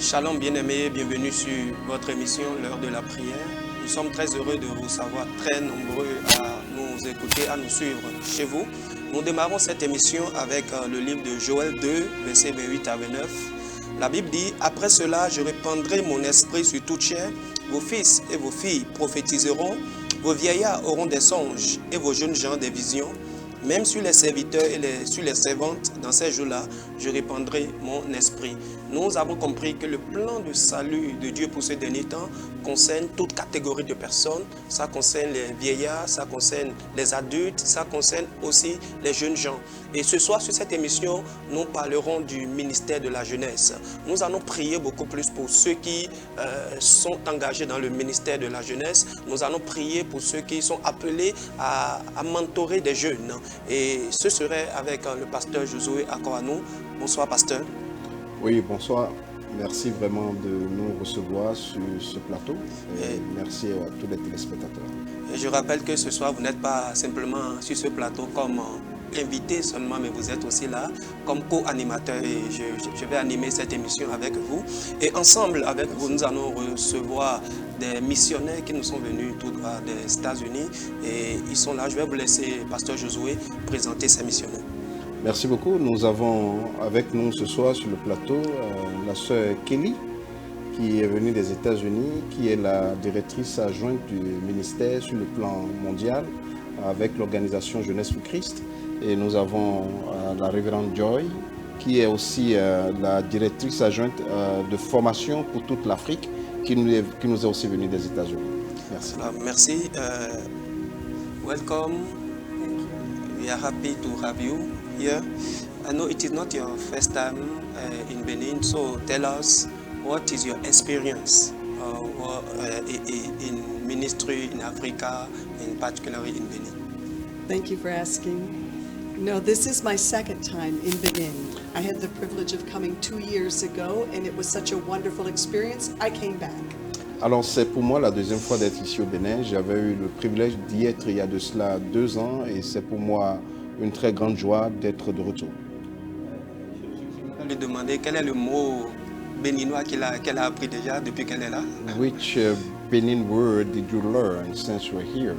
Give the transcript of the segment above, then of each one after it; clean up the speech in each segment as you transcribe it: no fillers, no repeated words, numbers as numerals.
Shalom bien-aimés, bienvenue sur votre émission L'heure de la prière. Nous sommes très heureux de vous savoir très nombreux à nous écouter, à nous suivre chez vous. Nous démarrons cette émission avec le livre de Joël 2, versets 28 à 29. La Bible dit, « Après cela, je répandrai mon esprit sur toute chair. Vos fils et vos filles prophétiseront, vos vieillards auront des songes et vos jeunes gens des visions. Même sur les serviteurs et sur les servantes, dans ces jours-là, je répandrai mon esprit. » Nous avons compris que le plan de salut de Dieu pour ce dernier temps concerne toute catégorie de personnes. Ça concerne les vieillards, ça concerne les adultes, ça concerne aussi les jeunes gens. Et ce soir, sur cette émission, nous parlerons du ministère de la jeunesse. Nous allons prier beaucoup plus pour ceux qui sont engagés dans le ministère de la jeunesse. Nous allons prier pour ceux qui sont appelés à mentorer des jeunes. Et ce serait avec le pasteur Josué Akoanou. Bonsoir, pasteur. Oui, bonsoir. Merci vraiment de nous recevoir sur ce plateau. Et merci à tous les téléspectateurs. Et je rappelle que ce soir, vous n'êtes pas simplement sur ce plateau comme invité seulement, mais vous êtes aussi là comme co-animateur. Et je vais animer cette émission avec vous. Et ensemble avec vous, nous allons recevoir des missionnaires qui nous sont venus tout droit des États-Unis. Et ils sont là. Je vais vous laisser, pasteur Josué, présenter ces missionnaires. Merci beaucoup. Nous avons avec nous ce soir sur le plateau la sœur Kelly, qui est venue des États-Unis, qui est la directrice adjointe du ministère sur le plan mondial avec l'organisation Jeunesse pour Christ. Et nous avons la révérende Joy, qui est aussi la directrice adjointe de formation pour toute l'Afrique, qui nous est aussi venue des États-Unis. Merci. Alors, merci. Welcome. We are happy to have you here. I know it is not your first time in Benin, so tell us what is your experience in ministry in Africa, and particularly in Benin. Thank you for asking. No, this is my second time in Benin. I had the privilege of coming 2 years ago, and it was such a wonderful experience. I came back. Alors c'est pour moi la deuxième fois d'être ici au Bénin. J'avais eu le privilège d'y être il y a de cela 2 ans et c'est pour moi une très grande joie d'être de retour. Je vais lui demander quel est le mot béninois qu'elle a appris déjà depuis qu'elle est là. Which Benin word did you learn since you were here?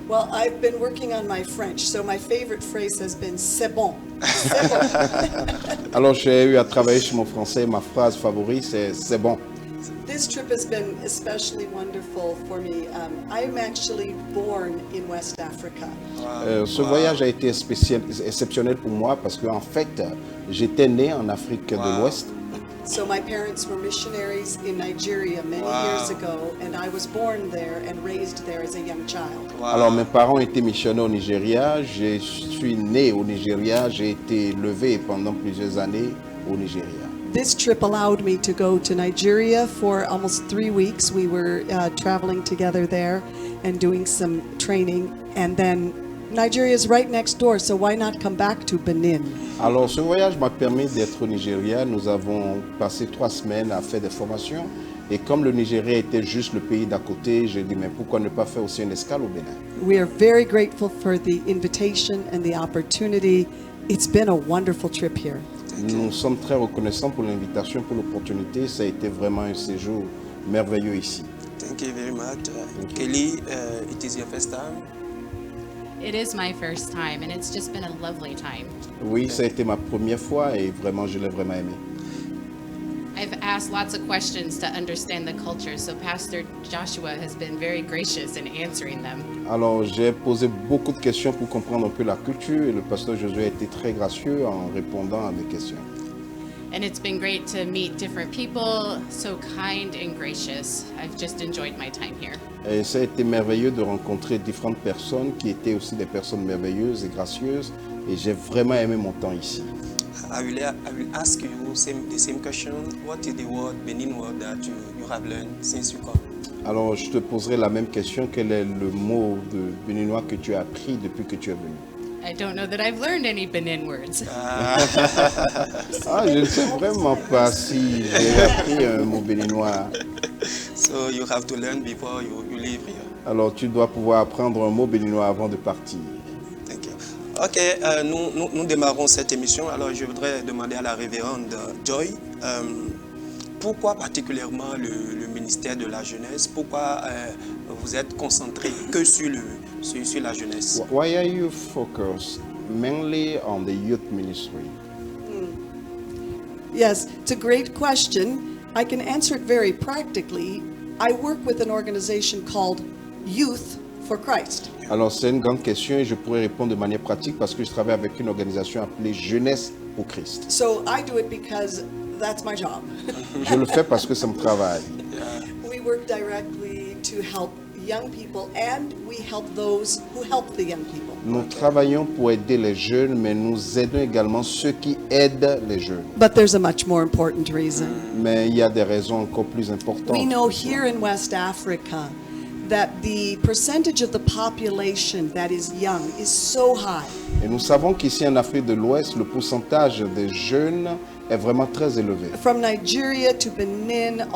Well, I've been working on my French, so my favorite phrase has been c'est bon. C'est bon. Alors j'ai eu à travailler sur mon français. Ma phrase favorite c'est bon. This trip has been especially wonderful for me. I'm actually born in West Africa. Ce voyage a été exceptionnel pour moi parce qu'en fait, j'étais né en Afrique de l'Ouest. So my parents were missionaries in Nigeria many years ago, and I was born there and raised there as a young child. Alors mes parents étaient missionnaires au Nigeria. Je suis né au Nigeria. J'ai été élevé pendant plusieurs années au Nigeria. This trip allowed me to go to Nigeria for almost 3 weeks. We were traveling together there and doing some training. And then Nigeria is right next door, so why not come back to Benin? Alors ce voyage m'a permis d'être au Nigeria. Nous avons passé 3 semaines à faire des formations. Et comme le Nigeria était juste le pays d'à côté, j'ai dit mais pourquoi ne pas faire aussi une escale au Bénin? We are very grateful for the invitation and the opportunity. It's been a wonderful trip here. Nous sommes très reconnaissants pour l'invitation, pour l'opportunité. Ça a été vraiment un séjour merveilleux ici. Thank you very much. Kelly, it is your first time? It is my first time, and it's just been a lovely time. Oui, ça a été ma première fois et vraiment, je l'ai vraiment aimé. I've asked lots of questions to understand the culture, so Pastor Joshua has been very gracious in answering them. Alors, j'ai posé beaucoup de questions pour comprendre un peu la culture et le pasteur Josué a été très gracieux en répondant à mes questions. And it's been great to meet different people, so kind and gracious. I've just enjoyed my time here. Et ça a été merveilleux de rencontrer différentes personnes qui étaient aussi des personnes merveilleuses et gracieuses et j'ai vraiment aimé mon temps ici. I will ask you the same question. What is the word, Benin word, that you have learned since you come? Alors, je te poserai la même question. Quel est le mot de béninois que tu as appris depuis que tu es venu? I don't know that I've learned any Benin words. Je ne sais vraiment pas si j'ai appris un mot béninois. So you have to learn before you leave here. Alors, tu dois pouvoir apprendre un mot béninois avant de partir. Thank you. Ok, nous démarrons cette émission. Alors, je voudrais demander à la révérende Joy Pourquoi particulièrement le ministère de la jeunesse? Pourquoi vous êtes concentré que sur la jeunesse? Why are you focused mainly on the youth ministry? Yes, it's a great question. I can answer it very practically. I work with an organization called Youth for Christ. Alors c'est une grande question et je pourrais répondre de manière pratique parce que je travaille avec une organisation appelée Jeunesse pour Christ. So I do it because that's my job. Je le fais parce que c'est mon travail. We work directly to help young people and we help those who help the young people. Nous travaillons pour aider les jeunes, mais nous aidons également ceux qui aident les jeunes. But there's a much more important reason. Mais il y a des raisons encore plus importantes. We know here in West Africa that the percentage of the population that is young is so high. Et nous savons qu'ici en Afrique de l'Ouest, le pourcentage des jeunes est vraiment très élevé. From Nigeria to Benin,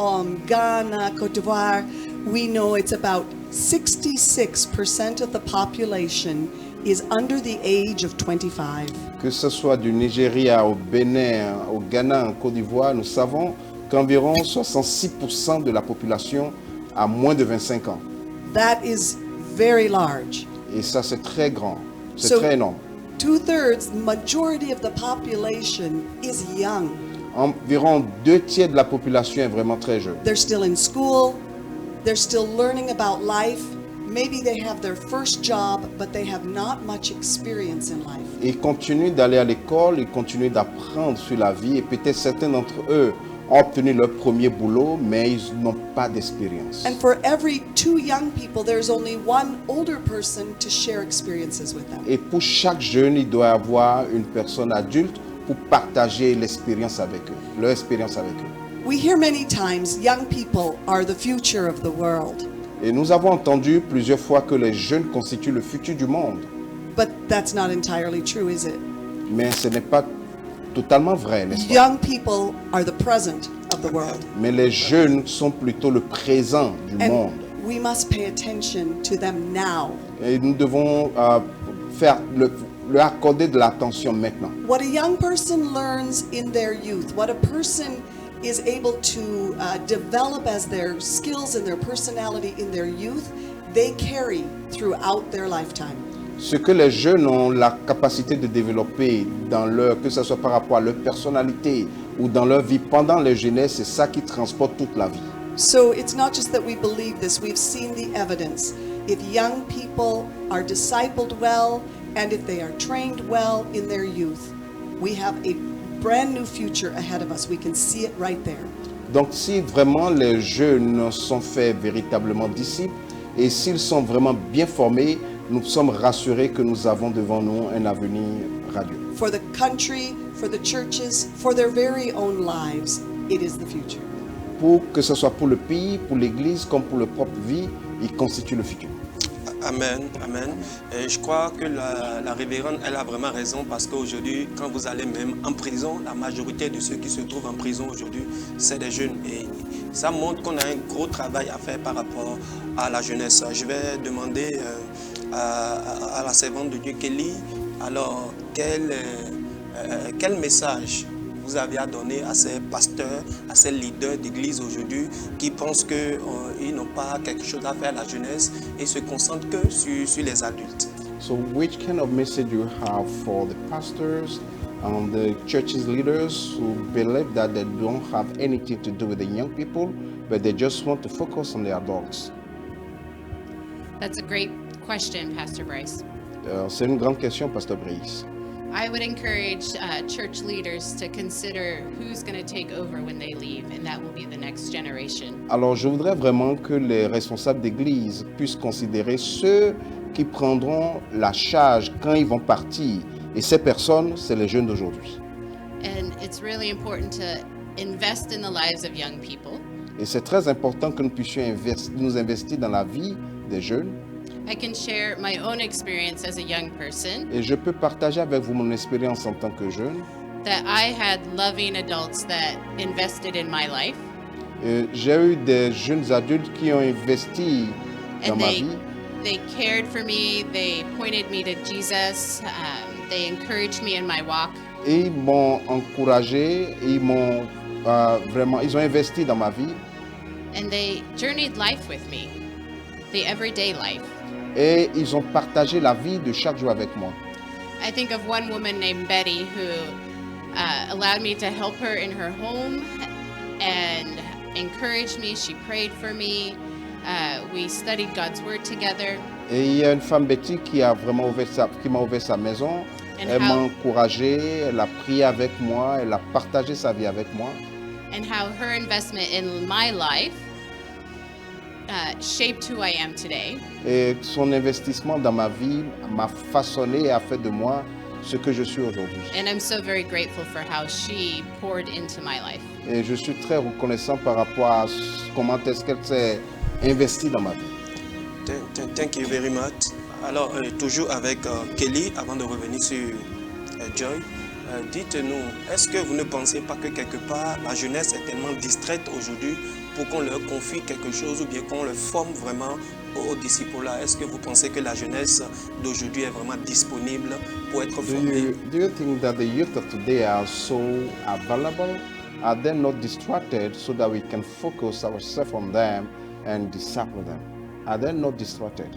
Ghana, Côte d'Ivoire, we know it's about 66% of the population is under the age of 25. Que ce soit du Nigeria au Bénin, au Ghana, en Côte d'Ivoire, nous savons qu'environ 66% de la population a moins de 25 ans. That is very large. Et ça, c'est très grand, c'est So- très énorme. 2/3, majority of the population is young. Environ 2/3 de la population est vraiment très jeune. They're still in school, they're still learning about life. Maybe they have their first job, but they have not much experience in life. Ils continuent d'aller à l'école, ils continuent d'apprendre sur la vie et peut-être certains d'entre eux ont obtenu leur premier boulot, mais ils n'ont pas d'expérience. And for every 2 young people, there's only one older person to share experiences with them. Et pour chaque jeune, il doit y avoir une personne adulte pour partager l'expérience avec eux, leur expérience avec eux. We hear many times young people are the future of the world, Et nous avons entendu plusieurs fois que les jeunes constituent le futur du monde. but that's not entirely true, is it? Mais ce n'est pas totalement vrai, n'est-ce pas? Young people are the present of the world. Mais les jeunes sont plutôt le présent du monde. And we must pay attention to them now. Et nous devons leur accorder de l'attention maintenant. What a young person learns in their youth, what a person is able to develop as their skills and their personality in their youth, they carry throughout their lifetime. Ce que les jeunes ont la capacité de développer dans leur, que ce soit par rapport à leur personnalité ou dans leur vie pendant leur jeunesse, c'est ça qui transporte toute la vie. So it's not just that we believe this, we've seen the evidence. If young people are discipled well and if they are trained well in their youth, we have a brand new future ahead of us. We can see it right there. Donc si vraiment les jeunes sont faits véritablement disciples et s'ils sont vraiment bien formés, nous sommes rassurés que nous avons devant nous un avenir radieux. For the country, for the churches, for their very own lives, it is the future. Pour que ce soit pour le pays, pour l'Église, comme pour leur propre vie, ils constituent le futur. Amen, amen. Et je crois que la révérende, elle a vraiment raison parce qu'aujourd'hui, quand vous allez même en prison, la majorité de ceux qui se trouvent en prison aujourd'hui, c'est des jeunes. Et ça montre qu'on a un gros travail à faire par rapport à la jeunesse. Je vais demander à la servante de Dieu, Kelly, alors quel message vous avez à donner à ces pasteurs, à ces leaders d'église aujourd'hui qui pensent qu'ils n'ont pas quelque chose à faire à la jeunesse et se concentrent que sur les adultes. So which kind of message you have for the pastors and the church's leaders who believe that they don't have anything to do with the young people, but they just want to focus on the adults? That's a great question, Pastor Bryce. C'est une grande question, Pasteur Brice. I would encourage church leaders to consider who's going to take over when they leave, and that will be the next generation. Alors, je voudrais vraiment que les responsables d'église puissent considérer ceux qui prendront la charge quand ils vont partir. Et ces personnes, c'est les jeunes d'aujourd'hui. And it's really important to invest in the lives of young people. Et c'est très important que nous puissions nous investir dans la vie des jeunes. I can share my own experience as a young person Et je peux partager avec vous mon expérience en tant que jeune. that I had loving adults that invested in my life, J'ai eu des jeunes adultes qui ont investi dans and ma vie. they cared for me, they pointed me to Jesus, they encouraged me in my walk. Et ils m'ont encouragé, ils m'ont vraiment, ils ont investi dans ma vie and they journeyed life with me, the everyday life. et ils ont partagé la vie de chaque jour avec moi. I think of one woman named Betty who allowed me to help her in her home and encouraged me. She prayed for me. We studied God's word together. Et il y a une femme, Betty, qui m'a ouvert sa maison. And Elle m'a how, encouragé, elle a prié avec moi, elle a partagé sa vie avec moi. and how her investment in my life shaped who I am today. Et son investissement dans ma vie m'a façonné et a fait de moi ce que je suis aujourd'hui. And I'm so very grateful for how she poured into my life. Et je suis très reconnaissant par rapport à comment est-ce qu'elle s'est investie dans ma vie. Thank you very much. Alors, toujours avec Kelly, avant de revenir sur Joy, dites-nous, est-ce que vous ne pensez pas que quelque part la jeunesse est tellement distraite aujourd'hui pour qu'on leur confie quelque chose ou bien qu'on leur forme vraiment au disciple-là? Est-ce que vous pensez que la jeunesse d'aujourd'hui est vraiment disponible pour être formée? Do you think that the youth of today are so available? Are they not distracted so that we can focus ourselves on them and disciple them? Are they not distracted?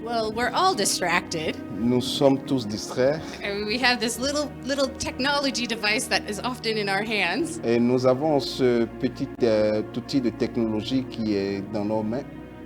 Well, we're all distracted. Nous sommes tous distraits I mean, we have this little technology device that is often in our hands et nous avons ce petit outil de technologie qui est dans nos mains,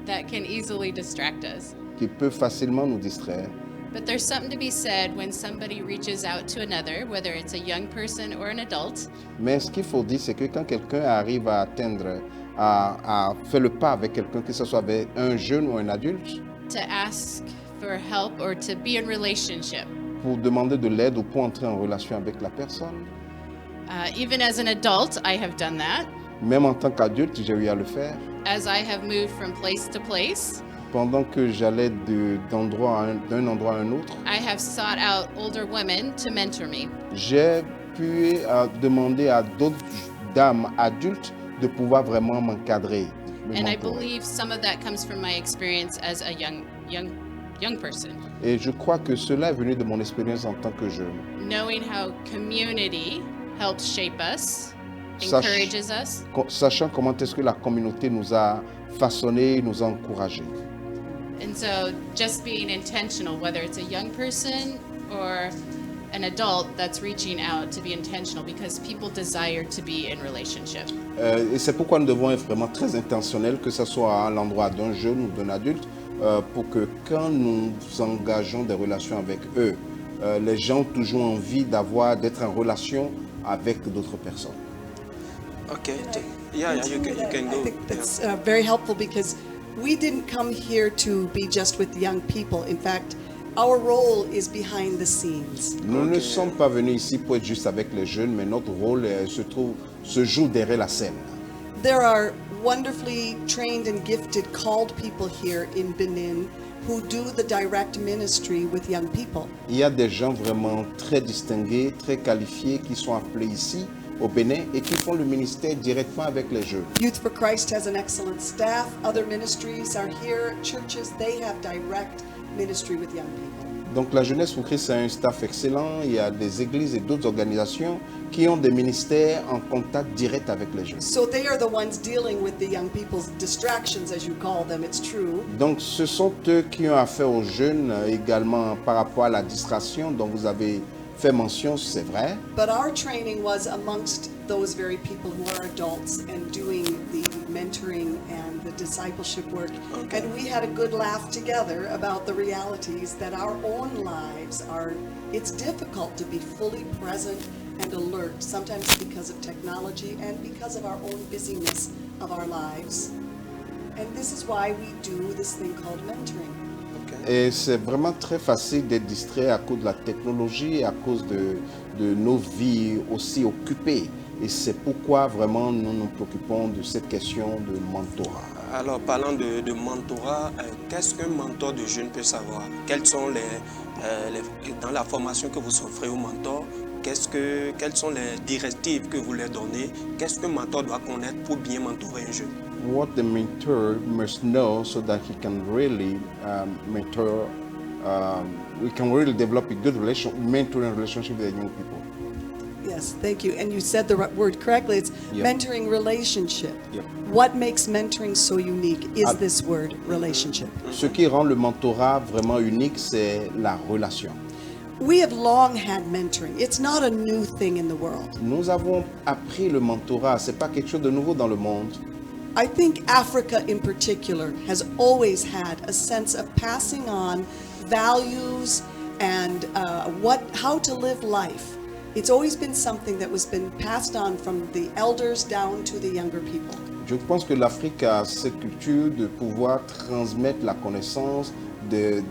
that can easily distract us. qui peut facilement nous distraire. But there's something to be said when somebody reaches out to another, whether it's a young person or an adult, Mais ce qu'il faut dire, c'est que quand quelqu'un arrive à atteindre, à faire le pas avec quelqu'un, que ce soit avec un jeune ou un adulte, to ask for help or to be in relationship. pour demander de l'aide ou pour entrer en relation avec la personne. Even as an adult, I have done that. Même en tant qu'adulte, j'ai eu à le faire. As I have moved from place to place, Pendant que j'allais d'un endroit à un autre, I have sought out older women to mentor me. j'ai pu demander à d'autres dames adultes de pouvoir vraiment m'encadrer. me And I mentorer. believe some of that comes from my experience as a young person. Et je crois que cela est venu de mon expérience en tant que jeune. Knowing how community helps shape us, Sach- encourages us, Sachant comment est-ce que la communauté nous a façonnés, nous a encouragés. and so just being intentional, whether it's a young person or an adult that's reaching out, to be intentional because people desire to be in relationship. Et c'est pourquoi nous devons être vraiment très intentionnels, que ce soit à l'endroit d'un jeune ou d'un adulte, pour que quand nous engageons des relations avec eux, les gens ont toujours envie d'être en relation avec d'autres personnes. Okay. Yeah, you can I go. think that's very helpful because we didn't come here to be just with young people. In fact, our role is behind the scenes. Nous ne Ok. sommes pas venus ici pour être juste avec les jeunes, mais notre rôle se joue derrière la scène. There are wonderfully trained and gifted called people here in Benin who do the direct ministry with young people. Il y a des gens vraiment très distingués, très qualifiés qui sont appelés ici au Bénin et qui font le ministère directement avec les jeunes. Youth for Christ has an excellent staff. Other ministries are here. Churches, they have direct ministry with young people. Donc la Jeunesse pour Christ a un staff excellent, il y a des églises et d'autres organisations qui ont des ministères en contact direct avec les jeunes. So they are the ones dealing with the young people's distractions, as you call them. It's true. Donc ce sont eux qui ont affaire aux jeunes également par rapport à la distraction dont vous avez fait mention, c'est vrai. But our training was amongst those very people who are adults and doing the mentoring and the discipleship work. Okay. And we had a good laugh together about the realities that our own lives are, it's difficult to be fully present and alert, sometimes because of technology and because of our own busyness of our lives. And this is why we do this thing called mentoring. Et c'est vraiment très facile d'être distrait à cause de la technologie et à cause de nos vies aussi occupées. Et c'est pourquoi vraiment nous nous préoccupons de cette question de mentorat. Alors, parlant de mentorat, qu'est-ce qu'un mentor de jeune peut savoir? Quelles sont dans la formation que vous offrez aux mentors, quelles sont les directives que vous leur donnez? Qu'est-ce qu'un mentor doit connaître pour bien mentorer un jeune? What the mentor must know so that he can really we can really develop a good mentoring relationship with the young people. Yes, thank you. And you said the word correctly. It's Yeah. mentoring relationship. Yeah. What makes mentoring so unique is Ah. this word, relationship. Ce qui rend le mentorat vraiment unique, c'est la relation. We have long had mentoring. It's not a new thing in the world. Nous avons appris le mentorat, c'est pas quelque chose de nouveau dans le monde. I think Africa in particular has always had a sense of passing on values and how to live life. It's always been something that was been passed on from the elders down to the younger people. Je pense que l'Afrique a cette culture de pouvoir transmettre la connaissance des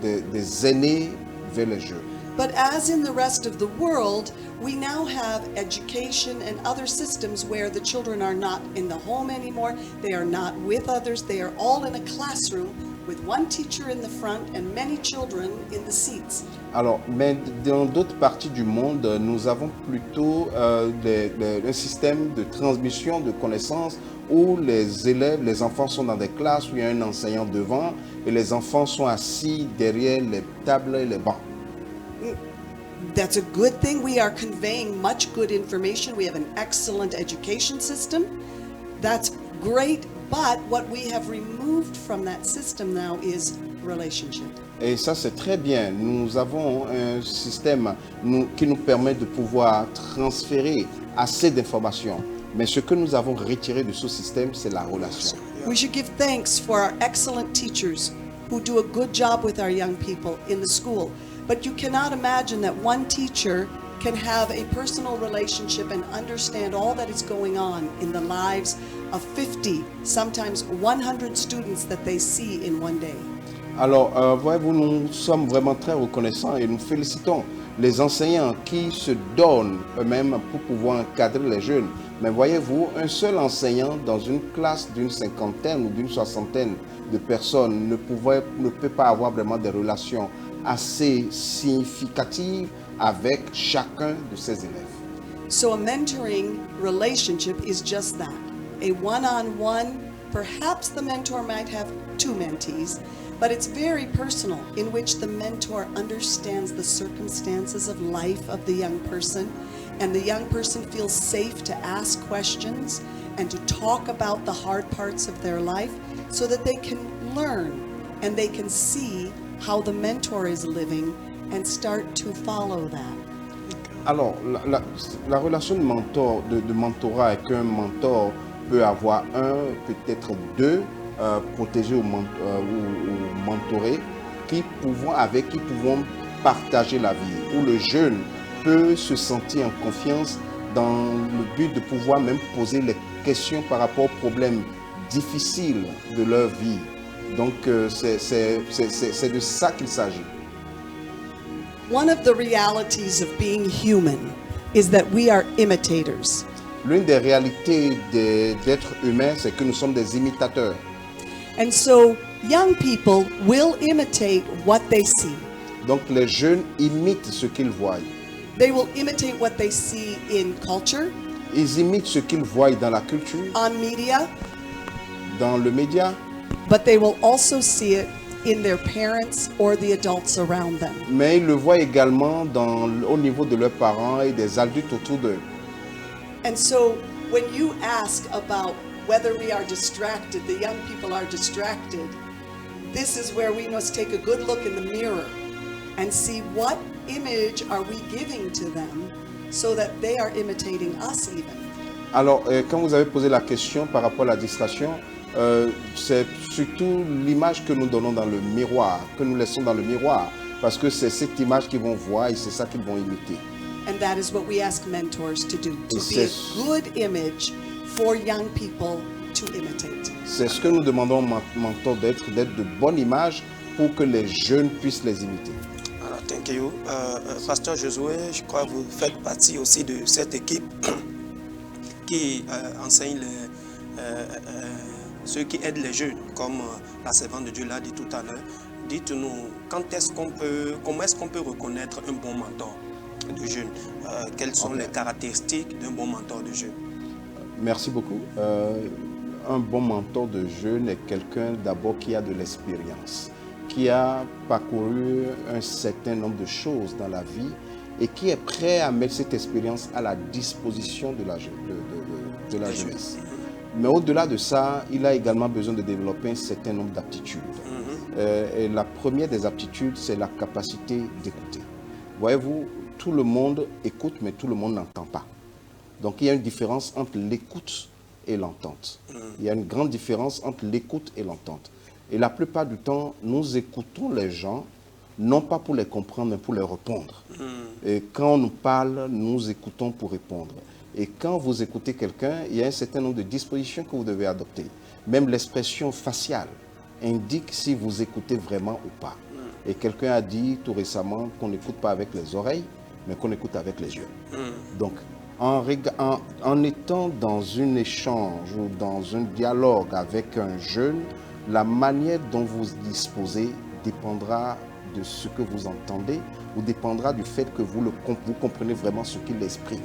aînés vers les jeunes. But as in the rest of the world, we now have education and other systems where the children are not in the home anymore, they are not with others, they are all in a classroom with one teacher in the front and many children in the seats. Alors, mais dans d'autres parties du monde, nous avons plutôt un système de transmission de connaissances où les élèves, les enfants sont dans des classes où il y a un enseignant devant et les enfants sont assis derrière les tables et les bancs. That's a good thing. We are conveying much good information. We have an excellent education system. That's great, but what we have removed from that system now is relationship. Et ça, c'est très bien. Nous avons un système qui nous permet de pouvoir transférer assez d'informations. Mais ce que nous avons retiré de ce système, c'est la relation. We should give thanks for our excellent teachers who do a good job with our young people in the school. But you cannot imagine that one teacher can have a personal relationship and understand all that is going on in the lives of 50, sometimes 100 students that they see in one day. Alors, voyez-vous, nous sommes vraiment très reconnaissants et nous félicitons les enseignants qui se donnent eux-mêmes pour pouvoir encadrer les jeunes. Mais voyez-vous, un seul enseignant dans une classe d'une cinquantaine ou d'une soixantaine de personnes ne peut pas avoir vraiment des relations assez significatives avec chacun de ses élèves. So a mentoring relationship is just that, a one-on-one. Perhaps the mentor might have two mentees, but it's very personal, in which the mentor understands the circumstances of life of the young person, and the young person feels safe to ask questions and to talk about the hard parts of their life so that they can learn and they can see how the mentor is living and start to follow that. Alors, la relation de mentorat est qu'un mentor peut avoir un, peut-être deux protégés ou mentorés avec qui pouvons partager la vie, où le jeune peut se sentir en confiance dans le but de pouvoir même poser les questions par rapport aux problèmes difficiles de leur vie. Donc, c'est de ça qu'il s'agit. One of the realities of being human is that we are imitators. L'une des réalités d'être humain, c'est que nous sommes des imitateurs. And so young people will imitate what they see. Donc, les jeunes imitent ce qu'ils voient. They will imitate what they see in culture, Ils imitent ce qu'ils voient dans la culture, on media, dans le média, but they will also see it in their parents or the adults around them. mais ils le voient également au niveau de leurs parents et des adultes autour d'eux. And so when you ask about whether we are distracted, the young people are distracted, this is where we must take a good look in the mirror and see what image are we giving to them so that they are imitating us even. Alors, quand vous avez posé la question par rapport à la distraction, c'est surtout l'image que nous donnons dans le miroir, que nous laissons dans le miroir, parce que c'est cette image qu'ils vont voir et c'est ça qu'ils vont imiter. And that is what we ask mentors to do, to Et be a c'est- good image for young people to imitate. C'est ce que nous demandons aux mentors d'être de bonnes images pour que les jeunes puissent les imiter. Alors, thank you. Pasteur Josué, je crois que vous faites partie aussi de cette équipe qui enseigne ceux qui aident les jeunes, comme la servante de Dieu l'a dit tout à l'heure. Dites-nous, comment est-ce qu'on peut reconnaître un bon mentor de jeunes? Quelles sont les caractéristiques d'un bon mentor de jeunes? Merci beaucoup. Un bon mentor de jeune est quelqu'un d'abord qui a de l'expérience, qui a parcouru un certain nombre de choses dans la vie et qui est prêt à mettre cette expérience à la disposition de la jeunesse. Mais au-delà de ça, il a également besoin de développer un certain nombre d'aptitudes. Et la première des aptitudes, c'est la capacité d'écouter. Voyez-vous, tout le monde écoute, mais tout le monde n'entend pas. Donc il y a une différence entre l'écoute et l'entente. Il y a une grande différence entre l'écoute et l'entente. Et la plupart du temps, nous écoutons les gens, non pas pour les comprendre, mais pour les répondre. Et quand on nous parle, nous écoutons pour répondre. Et quand vous écoutez quelqu'un, il y a un certain nombre de dispositions que vous devez adopter. Même l'expression faciale indique si vous écoutez vraiment ou pas. Et quelqu'un a dit tout récemment qu'on n'écoute pas avec les oreilles, mais qu'on écoute avec les yeux. Donc, en étant dans un échange ou dans un dialogue avec un jeune, la manière dont vous disposez dépendra de ce que vous entendez ou dépendra du fait que vous comprenez vraiment ce qu'il exprime.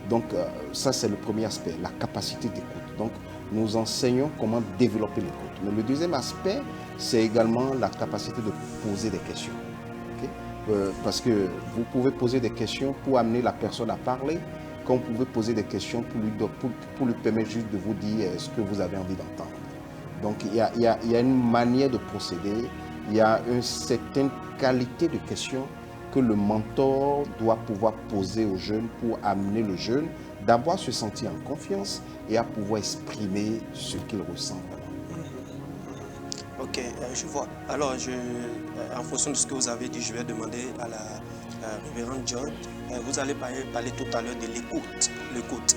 Donc, ça, c'est le premier aspect, la capacité d'écoute. Donc, nous enseignons comment développer l'écoute. Mais le deuxième aspect, c'est également la capacité de poser des questions. Okay? Parce que vous pouvez poser des questions pour amener la personne à parler, comme vous pouvez poser des questions pour lui permettre juste de vous dire ce que vous avez envie d'entendre. Donc, il y a une manière de procéder, il y a une certaine qualité de questions que le mentor doit pouvoir poser au jeune pour amener le jeune d'abord à se sentir en confiance et à pouvoir exprimer ce qu'il ressent. Ok, je vois. Alors, en fonction de ce que vous avez dit, je vais demander à la révérende John. Vous allez parler tout à l'heure de l'écoute.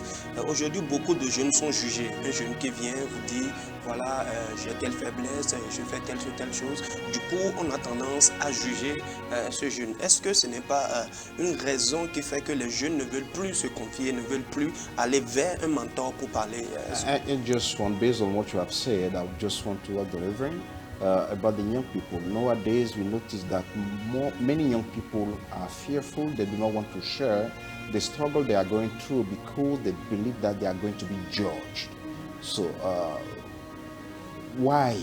Aujourd'hui, beaucoup de jeunes sont jugés. Un jeune qui vient vous dit, voilà, j'ai telle faiblesse, je fais telle chose. Du coup, on a tendance à juger ce jeune. Est-ce que ce n'est pas une raison qui fait que les jeunes ne veulent plus se confier, ne veulent plus aller vers un mentor pour parler I just want, based on what you have said, I just want to add the Reverend about the young people. Nowadays, we notice that many young people are fearful. They do not want to share the struggle they are going through because they believe that they are going to be judged. So, why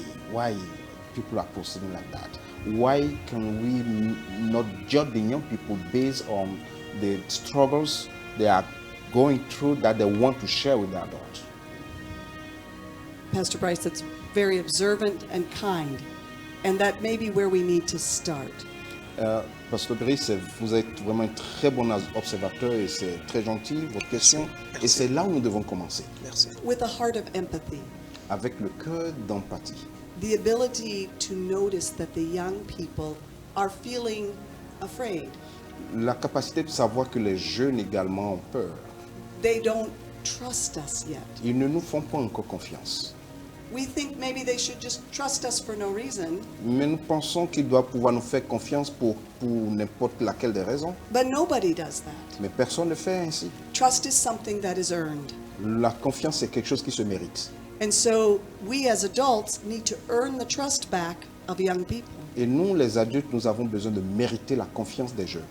people are proceeding like that? Why can we not judge the young people based on the struggles they are going through that they want to share with the adults? Pastor Bryce, that's very observant and kind, and that may be where we need to start. Pasteur Brice, vous êtes vraiment un très bon observateur et c'est très gentil, votre question. Merci. Et c'est là où nous devons commencer. Merci. With a heart of empathy, Avec le cœur d'empathie. the ability to notice that the young people are feeling afraid. La capacité de savoir que les jeunes également ont peur. They don't trust us yet. Ils ne nous font pas encore confiance. We think maybe they should just trust us for no reason, Mais nous pensons qu'ils doivent pouvoir nous faire confiance pour n'importe laquelle des raisons. but nobody does that. Mais personne ne fait ainsi. Trust is something that is earned. La confiance, c'est quelque chose qui se mérite. And so we as adults need to earn the trust back of young people. Et nous, les adultes, nous avons besoin de mériter la confiance des jeunes.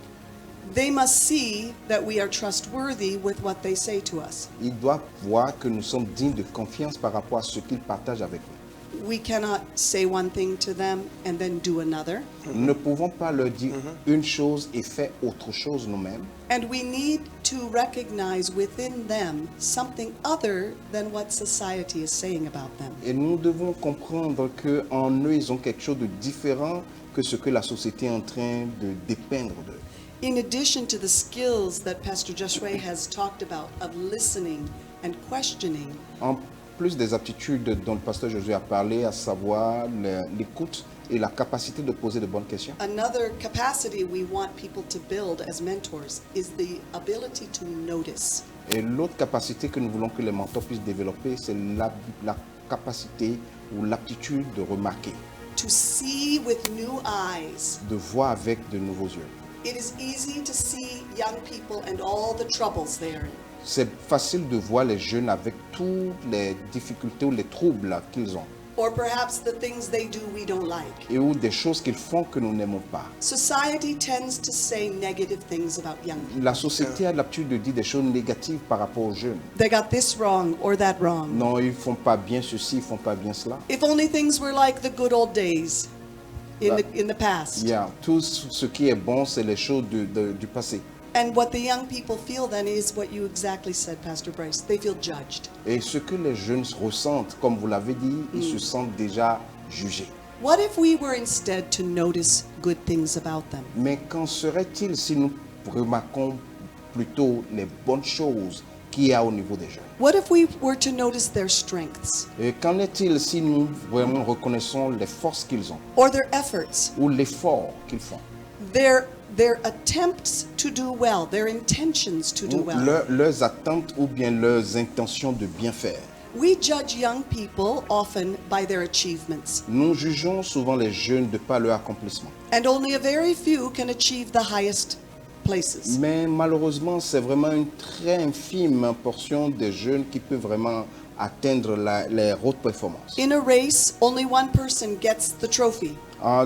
They must see that we are trustworthy with what they say to us. Ils doivent voir que nous sommes dignes de confiance par rapport à ce qu'ils partagent avec nous. We cannot say one thing to them and then do another. Nous ne pouvons pas leur dire une chose et faire autre chose nous-mêmes. And we need to recognize within them something other than what society is saying about them. Et nous devons comprendre qu'en eux, ils ont quelque chose de différent que ce que la société est en train de dépeindre d'eux. In addition to the skills that Pastor Joshua has talked about of listening and questioning, En plus des aptitudes dont le pasteur Josué a parlé, à savoir l'écoute et la capacité de poser de bonnes questions, another capacity we want people to build as mentors is the ability to notice. et l'autre capacité que nous voulons que les mentors puissent développer, c'est la capacité ou l'aptitude de remarquer, To see with new eyes. de voir avec de nouveaux yeux. It is easy to see young people and all the troubles they're in. C'est facile de voir les jeunes avec toutes les difficultés ou les troubles qu'ils ont, Or perhaps the things they do we don't like. et ou des choses qu'ils font que nous n'aimons pas. Society tends to say negative things about young people. La société a l'habitude de dire des choses négatives par rapport aux jeunes. They got this wrong or that wrong. Non, ils font pas bien ceci, ils font pas bien cela. If only things were like the good old days in the past. Tout ce qui est bon, c'est les choses du passé. And what the young people feel then is what you exactly said, Pastor Bryce. They feel judged. Et ce que les jeunes ressentent, comme vous l'avez dit, ils se sentent déjà jugés. What if we were instead to notice good things about them? Mais qu'en serait-il si nous remarquons plutôt les bonnes choses qu'il y a au niveau des jeunes? What if we were to notice their strengths Et qu'en est-il si nous vraiment reconnaissons les forces qu'ils ont or their efforts, ou l'effort qu'ils font, their attempts to do well, their intentions to do ou well? leurs attentes ou bien leurs intentions de bien faire? We judge young people often by their achievements, Nous jugeons souvent les jeunes de par leur accomplissement. and only a very few can achieve the highest places. Mais malheureusement, c'est vraiment une très infime portion des jeunes qui peut vraiment atteindre les hautes performances. In a race, only one person gets the trophy.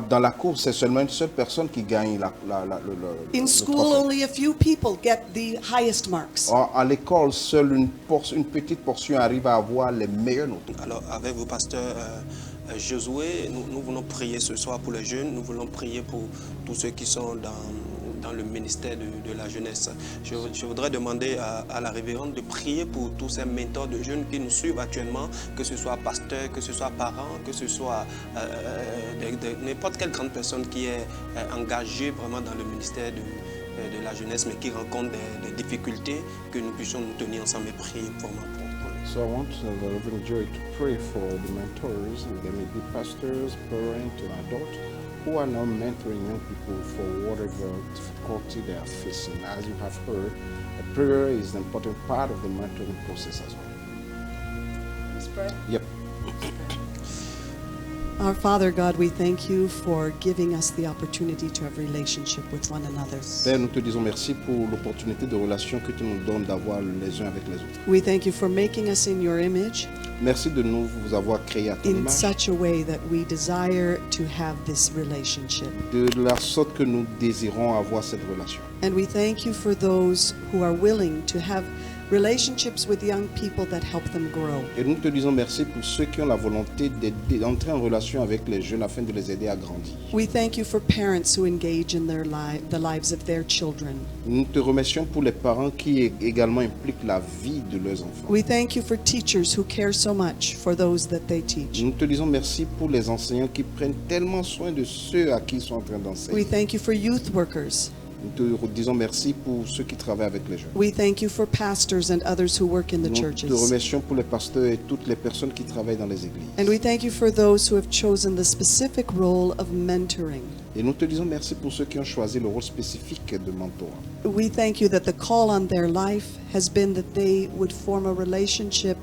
Dans la course, c'est seulement une seule personne qui gagne In le school, trophée. only a few people get the highest marks. À l'école, seule une petite portion arrive à avoir les meilleures notes. Alors, avec vous, pasteur Josué, nous voulons prier ce soir pour les jeunes. Nous voulons prier pour tous ceux qui sont dans le ministère de la jeunesse. Je voudrais demander à la révérende de prier pour tous ces mentors de jeunes qui nous suivent actuellement, que ce soit pasteurs, que ce soit parents, que ce soit n'importe quelle grande personne qui est engagée vraiment dans le ministère de la jeunesse, mais qui rencontre des difficultés, que nous puissions nous tenir ensemble et prier vraiment pour eux. So I want the Reverend Joy to pray for the mentors, and they may be pastors, parents, or adults, who are now mentoring young people for whatever difficulty they are facing. As you have heard, a prayer is an important part of the mentoring process as well. Let's pray. Yep. Our Father God, we thank you for giving us the opportunity to have relationship with one another. Père, nous te disons merci pour l'opportunité de relation que tu nous donnes d'avoir les uns avec les autres. We thank you for making us in your image Merci de nous vous avoir créés à ton in image, such a way that we desire to have this relationship. de la sorte que nous désirons avoir cette relation. And we thank you for those who are willing to have relationships with young people that help them grow. Et nous te disons merci pour ceux qui ont la volonté d'entrer en relation avec les jeunes afin de les aider à grandir. We thank you for parents who engage in the lives of their children. Nous te remercions pour les parents qui également impliquent la vie de leurs enfants. We thank you for teachers who care so much for those that they teach. Nous te disons merci pour les enseignants qui prennent tellement soin de ceux à qui ils sont en train We d'enseigner. thank you for youth workers. Nous te disons merci pour ceux qui travaillent avec les jeunes. We thank you for pastors and others who work in the Nous te churches. remercions pour les pasteurs et toutes les personnes qui travaillent dans les églises. And we thank you for those who have chosen the specific role of mentoring. Et nous te disons merci pour ceux qui ont choisi le rôle spécifique de mentor. We thank you that the call on their life has been that they would form a relationship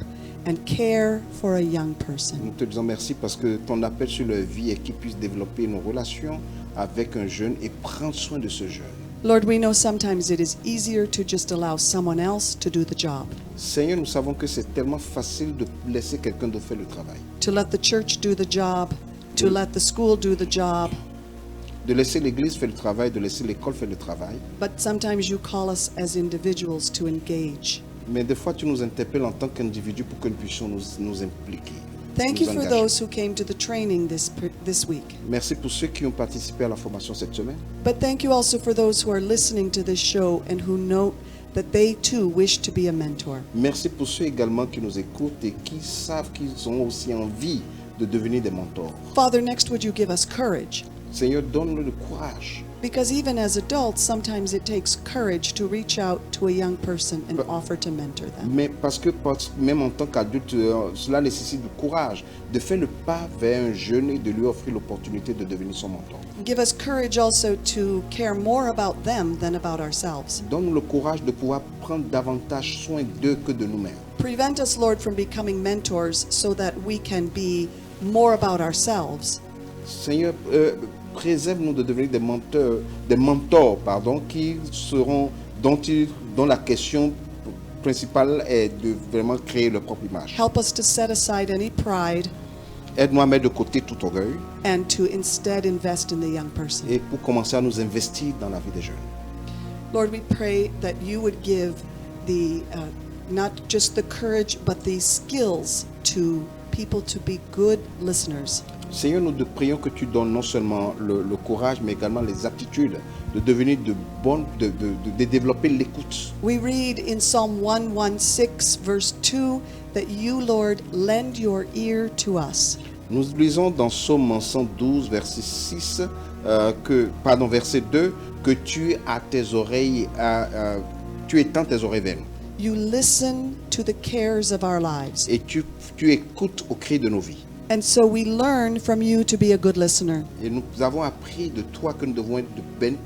and care for a young person. Nous te disons merci parce que ton appel sur leur vie est qu'ils puissent développer une relation avec un jeune et prendre soin de ce jeune. Lord, we know sometimes it is easier to just allow someone else to do the job, Seigneur, nous savons que c'est tellement facile de laisser quelqu'un d'autre faire le travail. to let the church do the job, to let the school do the job. De laisser l'église faire le travail, de laisser l'école faire le travail. But sometimes you call us as individuals to engage. Mais des fois, tu nous interpelles en tant qu'individu pour que nous puissions nous impliquer. Thank nous you for engager. those who came to the training this week. Merci pour ceux qui ont participé à la formation cette semaine. But thank you also for those who are listening to this show and who know that they too wish to be a mentor. Merci pour ceux également qui nous écoutent et qui savent qu'ils ont aussi envie de devenir des mentors. Father, next would you give us courage? Seigneur, donne-nous le courage. Because even as adults, sometimes it takes courage to reach out to a young person and offer to mentor them. Mais parce que même en tant qu'adulte, cela nécessite du courage de faire le pas vers un jeune et de lui offrir l'opportunité de devenir son mentor. Give us courage also to care more about them than about ourselves. Donne-nous le courage de pouvoir prendre davantage soin d'eux que de nous-mêmes. Prevent us, Lord, from becoming mentors so that we can be more about ourselves. Seigneur, préserve-nous de devenir des mentors, qui seront, dont la question principale est de vraiment créer leur propre image. Help us to set aside any pride Aide-nous à mettre de côté tout orgueil and to instead invest in the young person. et pour commencer à nous investir dans la vie des jeunes. Lord, we pray that you would give not just the courage, but the skills to people to be good listeners. Seigneur, nous te prions que tu donnes non seulement le courage, mais également les aptitudes de devenir de bonnes, de développer l'écoute. We read in Psalm 116, verse 2, that you, Lord, lend your ear to us. Nous lisons dans Psaume 112, verset 6, verset 2, que tu as tes oreilles, tu étends tes oreilles vers nous. You listen to the cares of our lives. Et tu écoutes au cri de nos vies. And so we learn from you to be a good listener. Et nous avons appris de toi que nous devons être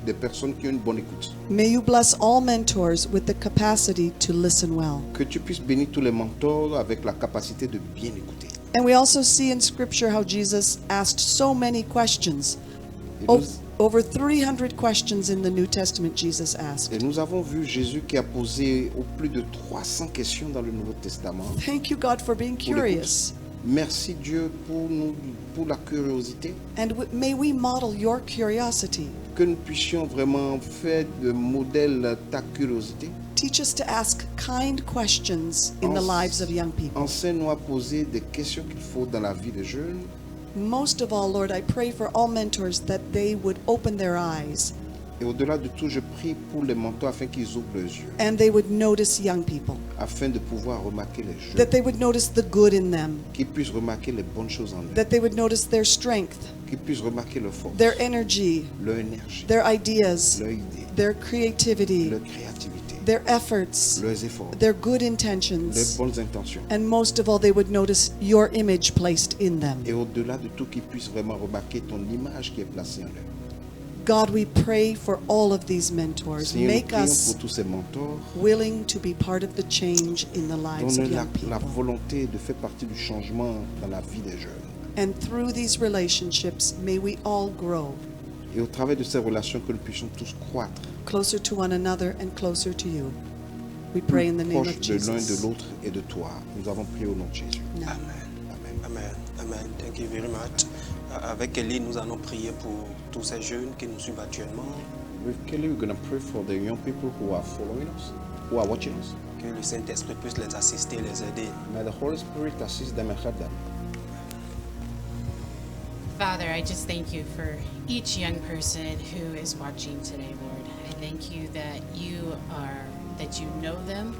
des personnes qui ont une bonne écoute. May you bless all mentors with the capacity to listen well. Que tu puisses bénir tous les mentors avec la capacité de bien écouter. And we also see in Scripture how Jesus asked so many questions. Et O- nous, Over 300 questions in the New Testament Jesus asked. et nous avons vu Jésus qui a posé au plus de 300 questions dans le Nouveau Testament. Thank you, God, for being Pour l'écoute. curious. Merci Dieu pour la curiosité. And may we model your curiosity. Que nous puissions vraiment faire de modèle ta curiosité. Teach us to ask kind questions in the lives of young people. Enseigne-nous à poser des questions qu'il faut dans la vie des jeunes. Most of all, Lord, I pray for all mentors that they would open their eyes Et au-delà de tout, je prie pour les mentors afin qu'ils ouvrent les yeux, and they would notice young people, afin de pouvoir remarquer les jeunes, that they would notice the good in them, qu'ils puissent remarquer les bonnes choses en eux, that they would notice their strength, qu'ils puissent remarquer leur force, their energy, leur énergie, their ideas, leur idée, their creativity, leur créativité, their efforts, leurs efforts, their good leurs intentions, bonnes intentions. and most of all, they would notice your image placed in them. Et au-delà de tout, qu'ils puissent vraiment remarquer ton image qui est placée en eux. God, we pray for all of these mentors. Seigneur, nous Make prions us pour tous ces mentors. willing to be part of the change in the lives of Donne-nous young la people. volonté de faire partie du changement dans la vie des jeunes. And through these relationships, may we all grow Et au travers de ces relations, que nous puissions tous croître, closer to one another and closer to you. We pray in the name proches of de l'un de Jesus. l'autre et de toi. Nous avons prié au nom de Jésus. Amen. Amen. Amen. Amen. Thank you very much. Avec Elie, nous allons prier pour tous ces jeunes qui nous suivent actuellement. With Kelly, we're going to pray for the young people who are following us, who are watching us. Que le Saint-Esprit puisse les assister, les aider. May the Holy Spirit assist them and help them. Father, I just thank you for each young person who is watching today, Lord. I thank you that you know them,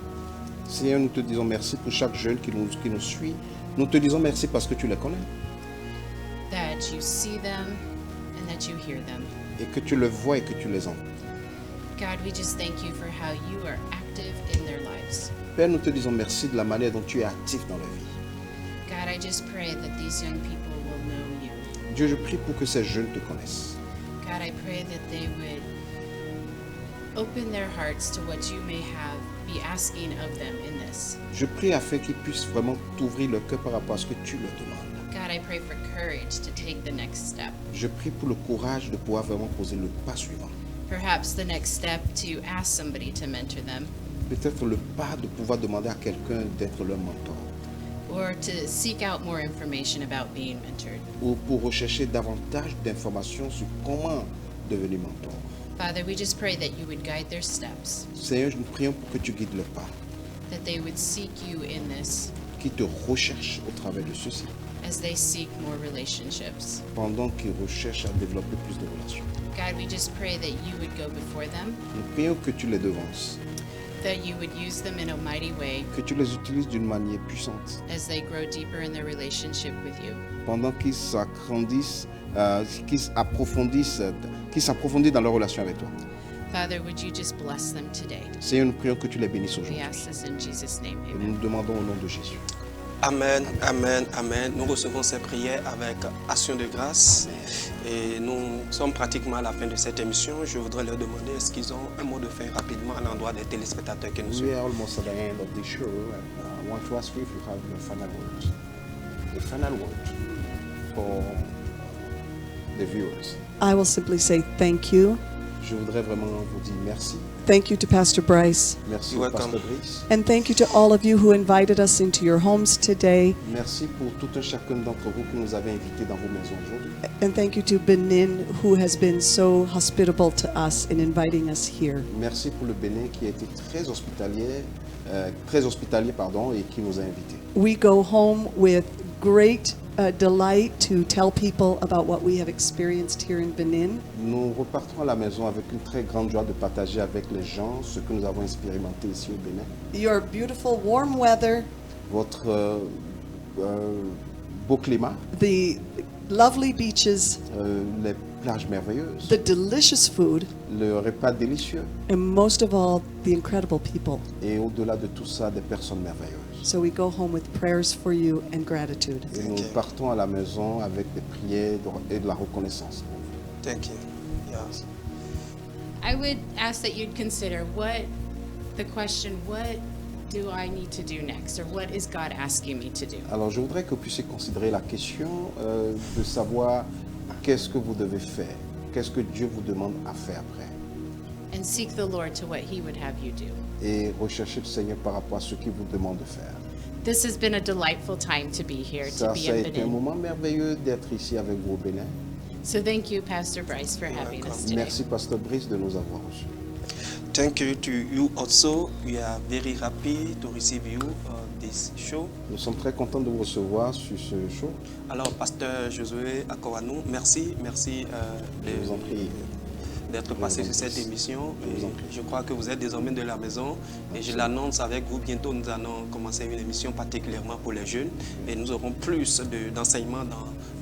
Seigneur, nous te disons merci pour chaque jeune qui nous suit. Nous te disons merci parce que tu les connais that you see them, and that you hear them. et que tu les vois et que tu les entends. God, we just thank you for how you are active in their lives. Père, nous te disons merci de la manière dont tu es actif dans leur vie. God, I just pray that these young people will know you. Dieu, je prie pour que ces jeunes te connaissent. God, I pray that they would open their hearts to what you may be asking of them in this. Je prie afin qu'ils puissent vraiment t'ouvrir le cœur par rapport à ce que tu leur demandes. God, I pray for courage to take the next step. Je prie pour le courage de pouvoir vraiment poser le pas suivant. Perhaps the next step to ask somebody to mentor them, Peut-être le pas de pouvoir demander à quelqu'un d'être leur mentor or to seek out more information about being mentored. ou pour rechercher davantage d'informations sur comment devenir mentor. Father, we just pray that you would guide their steps, Seigneur, nous prions pour que tu guides leurs pas, that they would seek you in this qu'ils te recherchent au travers de ceci, as they seek more relationships. pendant qu'ils recherchent à développer plus de relations. God, we just pray that you would go before them, Nous prions que tu les devances, that you would use them in a mighty way que tu les utilises d'une manière puissante, as they grow deeper in their relationship with you. pendant qu'ils s'agrandissent, qu'ils s'approfondissent dans leur relation avec toi. Father, would you just bless them today? Seigneur, nous prions que tu les bénisses We aujourd'hui. ask this in Jesus' name. Et Amen. nous demandons au nom de Jésus. Amen, amen, amen. Nous recevons ces prières avec action de grâce. Et nous sommes pratiquement à la fin de cette émission. Je voudrais leur demander, est-ce qu'ils ont un mot de fin rapidement à l'endroit des téléspectateurs qui nous We suivent? are almost at the end of the show, and I want to ask you if you have the final words. The final word for the viewers. I will simply say thank you. Je voudrais vraiment vous dire merci. Thank you to Pastor Bryce. Merci You're au Pasteur welcome. Brice. And thank you to all of you who invited us into your homes today. Merci pour tout un chacun d'entre vous qui nous avez invités dans vos maisons aujourd'hui. And thank you to Benin, who has been so hospitable to us in inviting us here. Merci pour le Bénin qui a été très hospitalier, et qui nous a invités. We go home with great delight to tell people about what we have experienced here in Benin. Nous repartons à la maison avec une très grande joie de partager avec les gens ce que nous avons expérimenté ici au Bénin. Your beautiful warm weather, Votre beau climat, the lovely beaches, les plages merveilleuses, the delicious food, le repas délicieux and most of all, the incredible people. et au-delà de tout ça, des personnes merveilleuses. So we go home with prayers for you and gratitude. Et nous partons à la maison avec des prières et de la reconnaissance. Thank you. Yes. I would ask that you'd consider what do I need to do next, or what is God asking me to do? Alors je voudrais que vous puissiez considérer la question de savoir qu'est-ce que vous devez faire, qu'est-ce que Dieu vous demande à faire après. And seek the Lord to what He would have you do. Et rechercher le Seigneur par rapport à ce qu'il vous demande de faire. This has been a delightful time to be here, to Ça be a in été un Benin. moment merveilleux d'être ici avec vous au Bénin. So thank you, Pastor Bryce, for having us today. Merci Pasteur Brice de nous avoir reçus. Thank you to you also. We are very happy to receive you this show. Nous sommes très contents de vous recevoir sur ce show. Alors, Pasteur Josué Akowanou, merci Je vous en prie. d'être passé sur cette émission. Et je crois que vous êtes désormais de la maison et je l'annonce avec vous. Bientôt, nous allons commencer une émission particulièrement pour les jeunes et nous aurons plus d'enseignements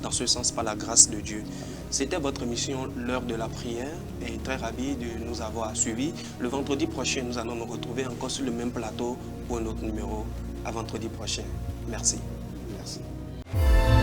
dans ce sens par la grâce de Dieu. C'était votre émission, l'heure de la prière, et très ravi de nous avoir suivis. Le vendredi prochain, nous allons nous retrouver encore sur le même plateau pour un autre numéro. À vendredi prochain. Merci. Merci.